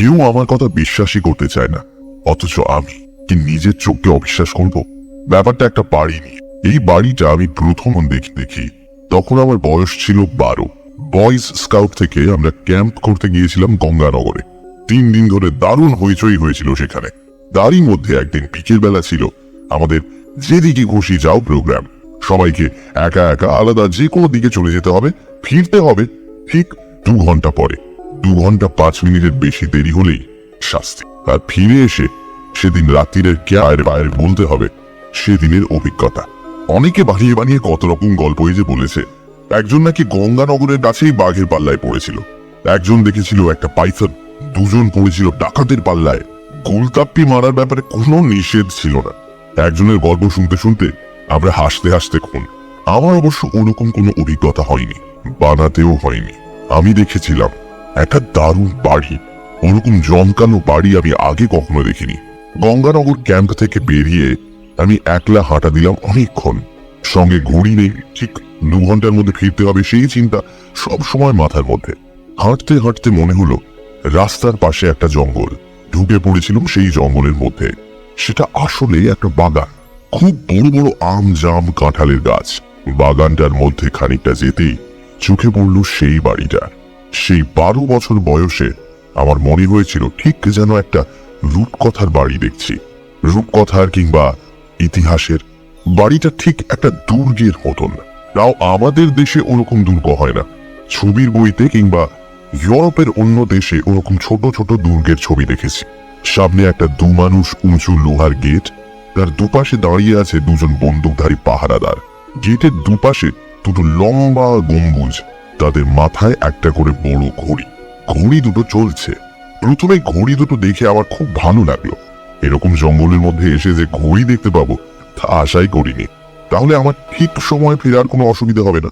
কেউ আমার কথা বিশ্বাসই করতে চায় না, অথচ আমি কি নিজের চোখকে অবিশ্বাস করব? ব্যাপারটা একটা বাড়ি নিয়ে। এই বাড়িটা আমি প্রথম দেখি তখন আমার বয়স ছিল 12। বয়েজ স্কাউট থেকে আমরা ক্যাম্প করতে গিয়েছিলাম গঙ্গানগরে। 3 দিন ধরে দারুণ হইচই হয়েছিল সেখানে। তারই মধ্যে একদিন বিকেল বেলা ছিল আমাদের যেদিকে খুশি যাও প্রোগ্রাম। সবাইকে একা একা আলাদা যে কোনো দিকে চলে যেতে হবে, ফিরতে হবে ঠিক 2 ঘন্টা পরে। 2 ঘন্টা 5 মিনিটের বেশি দেরি হলেই শাস্তি। আর ফিরে এসে সেদিন রাত্রিরের বাইরে বলতে হবে সেদিনের অভিজ্ঞতা। অনেকে বানিয়ে বানিয়ে কত রকম গল্পই যে বলেছে। একজন নাকি গঙ্গানগরের কাছেই বাঘের পাল্লায় পড়েছিল, একজন দেখেছিল একটা পাইথন, 2 জন পড়েছিল ডাকাতের পাল্লায়। গোলতাপ্পি মারার ব্যাপারে কোনো নিষেধ ছিল না। একজনের গল্প শুনতে শুনতে আমরা হাসতে হাসতে খুন। আমার অবশ্য ওরকম কোনো অভিজ্ঞতা হয়নি, বানাতেও হয়নি। আমি দেখেছিলাম একটা দারুণ বাড়ি। ওরকম জমকানো বাড়ি আমি আগে কখনো দেখিনি। গঙ্গানগর ক্যাম্প থেকে বেরিয়ে আমি একলা হাঁটা দিলাম অনেকক্ষণ। সঙ্গে ঘড়ি নেই, ঠিক 2 ঘন্টার মধ্যে ফিরতে হবে সেই চিন্তা সব সময় মাথার মধ্যে। হাঁটতে হাঁটতে মনে হলো রাস্তার পাশে একটা জঙ্গল। ঢুকে পড়েছিলাম সেই জঙ্গলের মধ্যে। সেটা আসলে একটা বাগান, খুব বড় বড় আম জাম কাঁঠালের গাছ। বাগানটার মধ্যে খানিকটা যেতেই চোখে পড়ল সেই বাড়িটা। সেই 12 বছর বয়সে আমার মনে হয়েছিল ঠিক যেন একটা রূপকথার বাড়ি দেখছি। রূপকথার কিংবা ইতিহাসের। বাড়িটা ঠিক একটা দুর্গের মতন। তাও আমাদের দেশে ওরকম দুর্গ হয় না। ছবির বইতে কিংবা ইউরোপের অন্য দেশে ওরকম ছোট ছোট দুর্গের ছবি দেখেছি। সামনে একটা 2 মানুষ উঁচু লোহার গেট, তার দুপাশে দাঁড়িয়ে আছে 2 জন বন্দুকধারী পাহারাদার। গেটের দুপাশে 2টো লম্বা গম্বুজ, তাদের মাথায় একটা করে বড় ঘড়ি। ঘড়ি দুটো চলছে। প্রথমে ঘড়ি দুটো দেখে আমার খুব ভালো লাগলো। এরকম জঙ্গলের মধ্যে এসে যে ঘড়ি দেখতে পাবো তা আশাই করিনি। তাহলে আমার ঠিক সময় ফেরার কোনো অসুবিধা হবে না।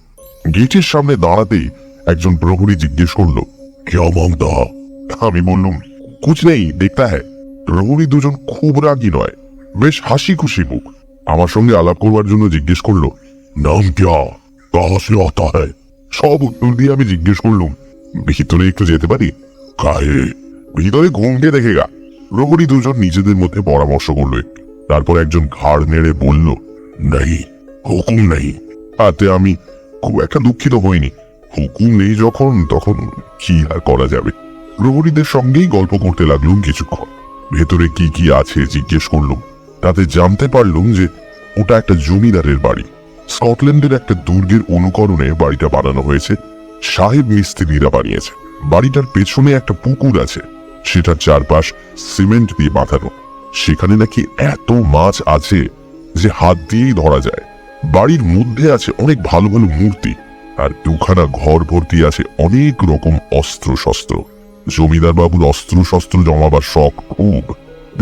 গেটের সামনে দাঁড়াতেই একজন প্রহরী জিজ্ঞেস করলো, ক্যা মাংতা? আমি বললুম, কুছ নেই, দেখতা হ্যায়। প্রহরী 2 জন খুব রাগী নয়, বেশ হাসি খুশি মুখ। আমার সঙ্গে আলাপ করবার জন্য জিজ্ঞেস করলো, নাম ক্যা, কাহা সে আতা হ্যায়? সব উত্তর দিয়ে আমি জিজ্ঞেস করলুম, ভিতরে একটু যেতে পারি? কাহে? ভিতরে ঘুমকে দেখেগা। প্রহরী 2 জন নিজেদের মধ্যে পরামর্শ করলো। তারপর একজন ঘাড় নেড়ে বলল, নেই, হুকুম নেই। তাতে আমি খুব একটা দুঃখিত হইনি। হুকুম নেই যখন তখন কি আর করা যাবে। প্রহরীদের সঙ্গেই গল্প করতে লাগলুম কিছুক্ষণ। ভেতরে কি কি আছে জিজ্ঞেস করলুম। তাতে জানতে পারলুম যে ওটা একটা জমিদারের বাড়ি। স্কটল্যান্ডের একটা দুর্গের অনুকরণে বাড়িটা বানানো হয়েছে। সাহেব মিস্ত্রিরা বানিয়েছে। বাড়িটার পেছনে একটা পুকুর আছে, সেটার চারপাশ সিমেন্ট দিয়ে বাঁধানো। সেখানে নাকি এত মাছ আছে যে হাত দিয়েই ধরা যায়। বাড়ির মধ্যে আছে অনেক ভালো ভালো মূর্তি, আর 2খানা ঘর ভর্তি আছে অনেক রকম অস্ত্র শস্ত্র। জমিদার বাবুর অস্ত্র শস্ত্র জমাবার শখ খুব।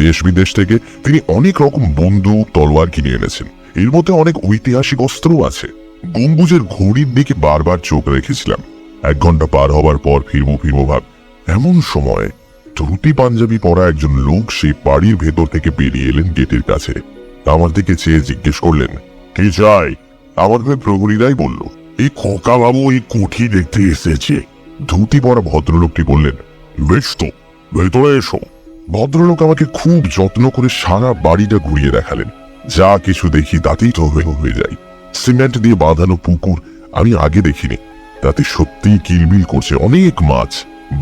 দেশ বিদেশ থেকে তিনি অনেক রকম বন্দুক তলোয়ার কিনে এনেছেন। এর মধ্যে অনেক ঐতিহাসিক অস্ত্রও আছে। গম্বুজের ঘড়ির দিকে বারবার চোখ রেখেছিলাম। 1 ঘন্টা পার হবার পর ফিরবো ভাব। এমন সময় ধুতি পাঞ্জাবি পরা একজন লোক সেই বাড়ির ভেতর থেকে বেরিয়ে এলেন গেটের কাছে। আমার দিকে চেয়ে জিজ্ঞেস করলেন, কি চাই? আমার হয়ে প্রহরীরাই বলল, এই খোকা বাবু এই কুঠি দেখতে এসেছে। ধুতি পরা ভদ্রলোকটি বললেন, বেশ তো, ভেতরে এসো। ভদ্রলোক আমাকে খুব যত্ন করে সারা বাড়িটা ঘুরিয়ে দেখালেন। যা কিছু দেখি তাতেই তো হয়ে যাই। সিমেন্ট দিয়ে বাঁধানো পুকুর আমি আগে দেখিনি। তাতে সত্যিই কিলবিল করছে অনেক মাছ।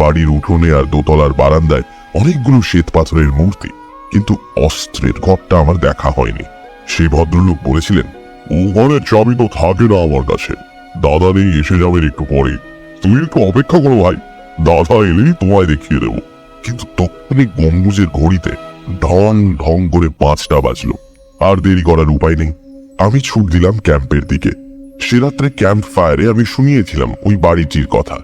বাড়ির উঠোনে আর দোতলার বারান্দায় অনেকগুলো শ্বেত পাথরের মূর্তি, কিন্তু অস্ত্রের ঘরটা আমার দেখা হয়নি। সেই ভদ্রলোক বলেছিলেন, ও ঘরের চাবি তো থাকে না আমার কাছে, দাদা নেই, এসে যাবেন একটু পরে। তুমি একটু অপেক্ষা করো ভাই, দাদা এলেই তোমায় দেখিয়ে দেবো। কিন্তু তখনই গম্বুজের ঘড়িতে ঢং ঢং করে 5টা বাজলো। আর দেরি করার উপায় নেই। আমি ছুট দিলাম ক্যাম্পের দিকে। সে রাত্রে ক্যাম্প ফায়ারে আমি শুনিয়েছিলাম ওই বাড়িটির কথা।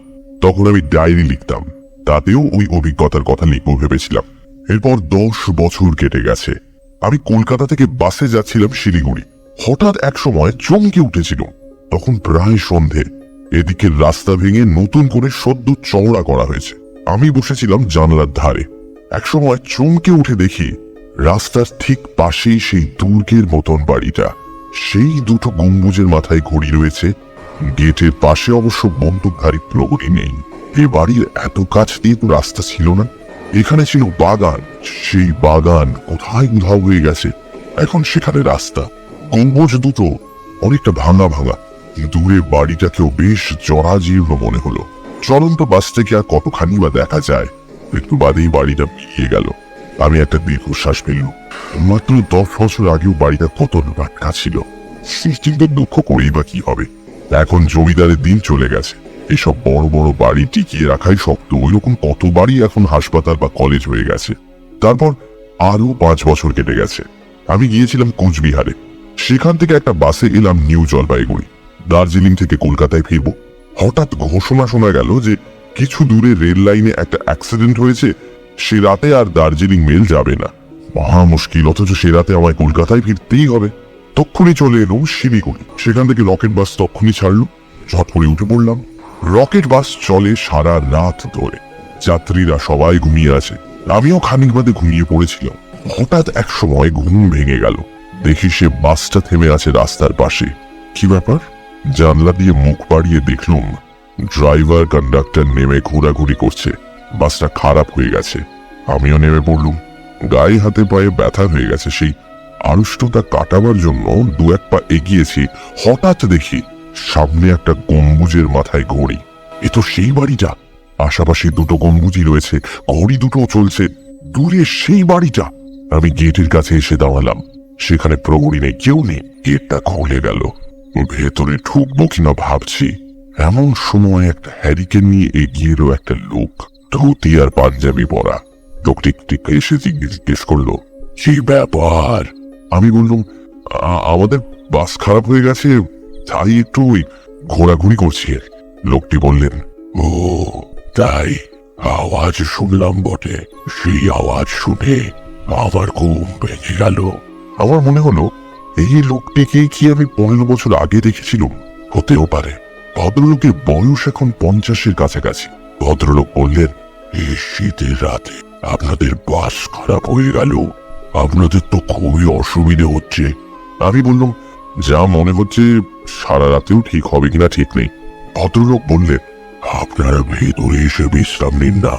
তখন আমি ডায়েরি লিখতাম, তাতেও ওই অভিজ্ঞতার কথা লিখবো ভেবেছিলাম। এরপর 10 বছর কেটে গেছে। আমি কলকাতা থেকে বাসে যাচ্ছিলাম শিলিগুড়ি। হঠাৎ এক সময় চমকে উঠেছিল। তখন প্রায় সন্ধে। এদিকের রাস্তা ভেঙে নতুন করে সদ্য চওড়া করা হয়েছে। আমি বসেছিলাম জানলার ধারে। এক সময় চমকে উঠে দেখি রাস্তার ঠিক পাশেই সেই দুর্গের মতন বাড়িটা। সেই 2টো গম্বুজের মাথায় ঘড়ি রয়েছে। গেটের পাশে অবশ্য বন্দুকধারী প্রহরী নেই। এই বাড়ির এত কাছ দিয়ে তো রাস্তা ছিল না। এখানে ছিল বাগান, সেই বাগান কোথায় উধাও হয়ে গেছে। এখন সেখানে রাস্তা, গম্বুজ দুটো অনেকটা ভাঙা ভাঙা। দূরে বাড়িটাকেও বেশ জরাজীর্ণ মনে হলো। চলন্ত বাস থেকে আর কতখানি বা দেখা যায়। একটু বাদেই বাড়িটা মিলিয়ে গেল। আমি একটা দীর্ঘশ্বাস ফেললাম। মাত্র 10 বছর আগেও বাড়িটা কত টাটকা ছিল, কিন্তু দুঃখ করেই বা কি হবে। এখন জমিদারের দিন চলে গেছে, এসব বড় বড় বাড়ি টিকিয়ে রাখাই শক্ত। ওই রকম কত বাড়ি এখন হাসপাতাল বা কলেজ হয়ে গেছে। তারপর আরো 5 বছর কেটে গেছে। আমি গিয়েছিলাম কোচবিহারে, সেখান থেকে একটা বাসে এলাম নিউ জলপাইগুড়ি। দার্জিলিং থেকে কলকাতায় ফিরব। হঠাৎ ঘোষণা শোনা গেল যে কিছু দূরে রেল লাইনে একটা অ্যাক্সিডেন্ট হয়েছে, সে রাতে আর দার্জিলিং মেল যাবে না। মহা মুশকিল, অথচ সে রাতে আমায় কলকাতায় ফিরতেই হবে। তক্ষুনি চলে এলো শিলিগুড়ি। সেখান থেকে রকেট বাস তক্ষুনি ছাড়লো। ঝট করে উঠে পড়লাম। রকেট বাস চলে সারা রাত ধরে। যাত্রীরা সবাই ঘুমিয়ে আছে, আমিও খানিক বাদে ঘুমিয়ে পড়েছিলাম। হঠাৎ এক সময় ঘুম ভেঙে গেল। দেখি সে বাসটা থেমে আছে রাস্তার পাশে। কি ব্যাপার? জানলা দিয়ে মুখ বাড়িয়ে দেখলুম ড্রাইভার কন্ডাক্টর নেমে ঘোরাঘুরি করছে। বাসটা খারাপ হয়ে গেছে। আমিও নেমে পড়লুম। গায়ে হাতে পায়ে ব্যথা হয়ে গেছে, সেই আড়ষ্টতা কাটাবার জন্য 2-1 পা এগিয়েছি। হঠাৎ দেখি সামনে একটা গম্বুজের মাথায় ঘড়ি। এ তো সেই বাড়িটা। আশাপাশি দুটো গম্বুজই রয়েছে, ঘড়ি দুটো চলছে। দূরে সেই বাড়িটা। আমি গেটের কাছে এসে দাঁড়ালাম। সেখানে প্রহরী নেই, কেউ নেই। গেটটা খুলে গেল। ভেতরে ঢুকবো কিনা ভাবছি, এমন সময় একটা হ্যারিকেন নিয়ে এগিয়ে এলো একটা লোক, ধুতি আর পাঞ্জাবি পরা। লোকটি এসে জিজ্ঞেস করলো, কি ব্যাপার? আমি বললাম, আমাদের বাস খারাপ হয়ে গেছে, তাই একটু ঘোরাঘুরি করছি। লোকটি বললেন, ও তাই? আওয়াজ শুনলাম বটে। সেই আওয়াজ শুনে আমার ঘুম ভেঙে গেল। আমার মনে হলো এই লোকটিকে কি আমি 15 বছর আগে দেখেছিলাম। হতেও পারে। ভদ্রলোকের বয়স এখন 50-এর কাছাকাছি। ভদ্রলোক বললেন, এই শীতের রাতে আপনাদের বাস খারাপ হয়ে গেল, আপনাদের তো খুবই অসুবিধে হচ্ছে। আমি বললাম, যা মনে হচ্ছে সারা রাতেও ঠিক হবে কিনা ঠিক নেই। ভদ্রলোক বললেন, আপনারা ভেতরে এসে বিশ্রাম নিন না,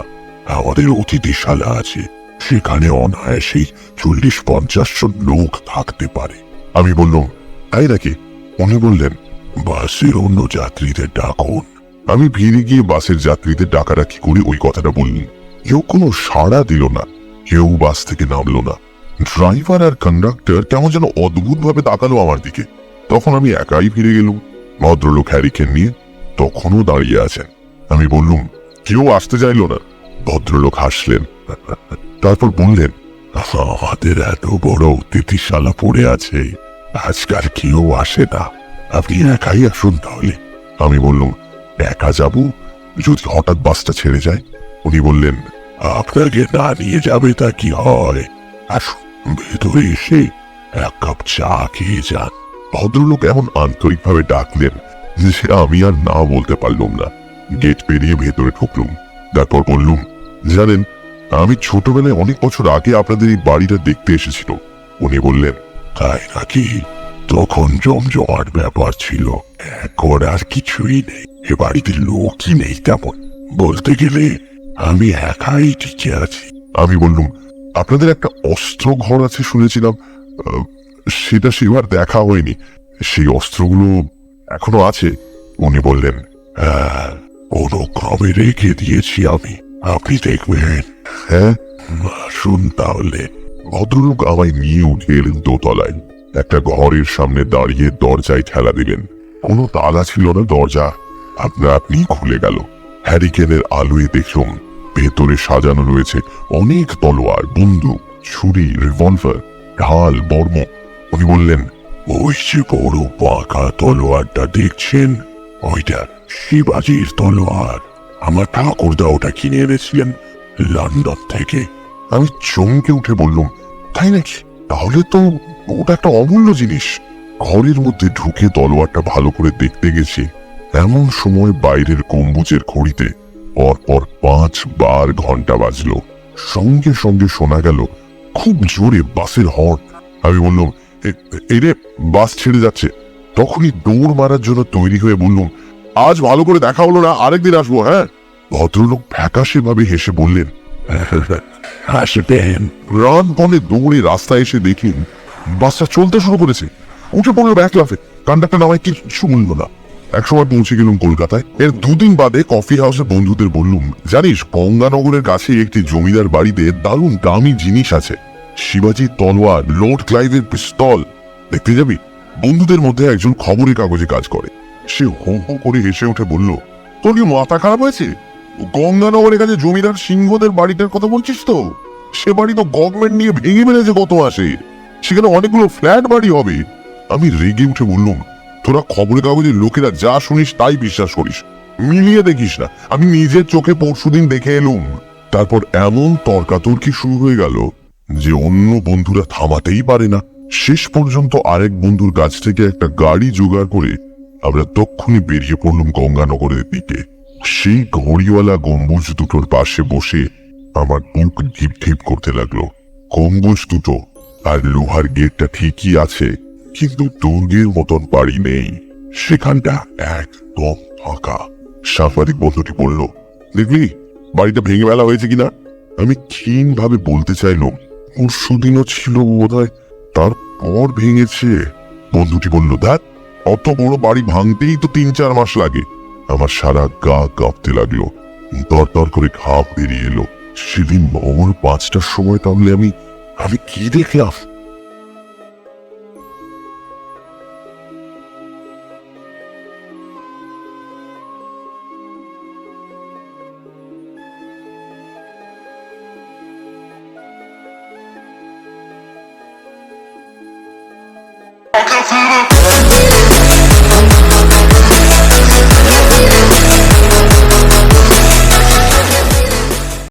আমাদের অতিথিশালা আছে, সেখানে অনায়াসেই 40-50 জন লোক থাকতে পারে। আমি বললাম, তাই নাকি? উনি বললেন, বাসের অন্য যাত্রীদের ডাকুন। আমি ভিড়ে গিয়ে বাসের যাত্রীদের ডাকাডাকি করে ওই কথাটা বললাম। কেউ কোনো সাড়া দিল না, কেউ বাস থেকে নামলো না। ড্রাইভার আর কন্ডাক্টর কেমন যেন অদ্ভুত ভাবে তাকালো আমার দিকে। তখন আমি একাই ফিরে গেলুম। ভদ্রলোক হ্যারিকেন নিয়ে তখনও দাঁড়িয়ে আছেন। আমি বললুম, কেউ আসতে চাইল না। ভদ্রলোক হাসলেন, তারপর বললেন, আমাদের এত বড় অতিথিশালা পড়ে আছে, আজকাল কেউ আসে না, আপনি একাই আসুন তাহলে। আমি বললুম, একা যাব? যদি হঠাৎ বাসটা ছেড়ে যায়? উনি বললেন, আপনাকে না নিয়ে যাবে তা কি হয়, আসুন ভেতরে এসে 1 কাপ চা খেয়ে যান। ভদ্রলোক এমন আন্তরিকভাবে ডাকলেন যে আমি আর না বলতে পারলাম না। গেট পেরিয়ে ভেতরে ঢুকলুম। তারপর বললুম, জানেন, আমি ছোটবেলায় অনেক বছর আগে আপনাদের এই বাড়িটা দেখতে এসেছিল। উনি বললেন, তাই নাকি? তখন জমজমাট ব্যাপার ছিল, এখন আর কিছুই নেই। এ বাড়িতে লোকই নেই তেমন। বলতে গেলে আমি একাই টিকে আছি। আমি বললুম, আপনাদের একটা অস্ত্র ঘর আছে শুনেছিলাম, সেটা সেবার দেখা হয়নি, সেই অস্ত্রগুলো এখনো আছে? উনি বললেন, হ্যাঁ, অনুক্রমে রেখে দিয়েছি আমি, আপনি দেখবেন। হ্যাঁ, আসুন তাহলে। ভদ্রলোক আমায় নিয়ে উঠে এলেন দোতলায়। একটা ঘরের সামনে দাঁড়িয়ে দরজায় ঠেলা দিলেন। কোনো তালা ছিল না, দরজা আপনি খুলে গেল। হ্যারিকেনের আলোয় দেখলাম ভেতরে সাজানো রয়েছে অনেক তলোয়ার, বন্দুক, ছুরি, রিভলভার, ঢাল, বর্ম। উনি বললেন, ওই যে বড় পাকা তলোয়ারটা দেখছেন, ওইটা শিবাজির তলোয়ার। আমার ঠাকুরদা ওটা কিনে এনেছিলেন লন্ডন থেকে। আমি চমকে উঠে বললাম, তাই নাকি? তাহলে তো ওটা একটা অমূল্য জিনিস। ঘরের মধ্যে ঢুকে তলোয়ারটা ভালো করে দেখতে গেছি। এমন সময় বাইরের গম্বুজের ঘড়িতে পরপর 5 বার ঘন্টা বাজলো। সঙ্গে সঙ্গে শোনা গেল খুব জোরে বাসের হর্ন। আমি বললাম, এই রে, বাস ছেড়ে যাচ্ছে। তখনই দৌড় মারার জন্য তৈরি হয়ে বললাম, আজ ভালো করে দেখা হলো না, আরেকদিন আসবো। হ্যাঁ। ভদ্রলোক ফ্যাকাশে ভাবে হেসে বললেন, হাসবেন। প্রাণপণে দৌড়ে রাস্তায় এসে দেখলেন বাসটা চলতে শুরু করেছে। উঠে পড়লো ব্যাক লাফে। কন্ডাক্টর নামায় কিছু মূল্য না। একসময় পৌঁছে গেলাম কলকাতায়। এর দুদিন বাদে কফি হাউসে বন্ধুদের বললুম, জানিস গঙ্গানগরের কাছে একটি জমিদার বাড়িতে দারুণ দামি জিনিস আছে। শিবাজি তলোয়ার, লর্ড ক্লাইভের পিস্তল। দেখতে যাবি? বন্ধুদের মধ্যে একজন খবরের কাগজে কাজ করে। সে হো হো করে হেসে উঠে বলল, তোর কি মাথা খারাপ হয়েছে? গঙ্গানগরের কাছে জমিদার সিংহদের বাড়িটার কথা বলছিস তো? সে বাড়ি তো গভর্নমেন্ট নিয়ে ভেঙে ফেলেছে গত মাসে। সেখানে অনেকগুলো ফ্ল্যাট বাড়ি হবে। আমি রেগে উঠে বললাম, তোরা খবরের কাগজের লোকেরা যা শুনিস তাই বিশ্বাস করিস, মিলিয়ে দেখিস না। আমি নিজের চোখে পরশুদিন দেখে এলুম। তারপর এমন তর্কাতর্কি শুরু হয়ে গেল যে অন্য বন্ধুরা থামাতেই পারে না। শেষ পর্যন্ত আরেক বন্ধুর কাছ থেকে একটা গাড়ি জোগাড় করে আমরা তক্ষুনি বেরিয়ে পড়লাম গঙ্গানগরের দিকে। সেই ঘড়িওয়ালা গম্বুজ দুটোর পাশে বসে আমার বুক ঢিপ ঢিপ করতে লাগলো। গম্বুজ দুটো আর লোহার গেটটা ঠিকই আছে, কিন্তু দুর্গের মতন বাড়ি নেই। সেখানটা একদম ফাঁকা। সাংবাদিক বন্ধুটি বলল, দেখলি বাড়িটা ভেঙে ফেলা হয়েছে কিনা? আমি ক্ষীণ ভাবে বলতে চাইলাম, পরশুদিনও ছিল বোধহয়, তারপর ভেঙেছে। বন্ধুটি বলল, দেখ অত বড় বাড়ি ভাঙতেই তো 3-4 মাস লাগে। আমার সারা গা কাঁপতে লাগলো, দরদর করে ঘাম বেরিয়ে এলো। সেদিন ভোর 5টার সময় তাহলে আমি কি দেখলাম?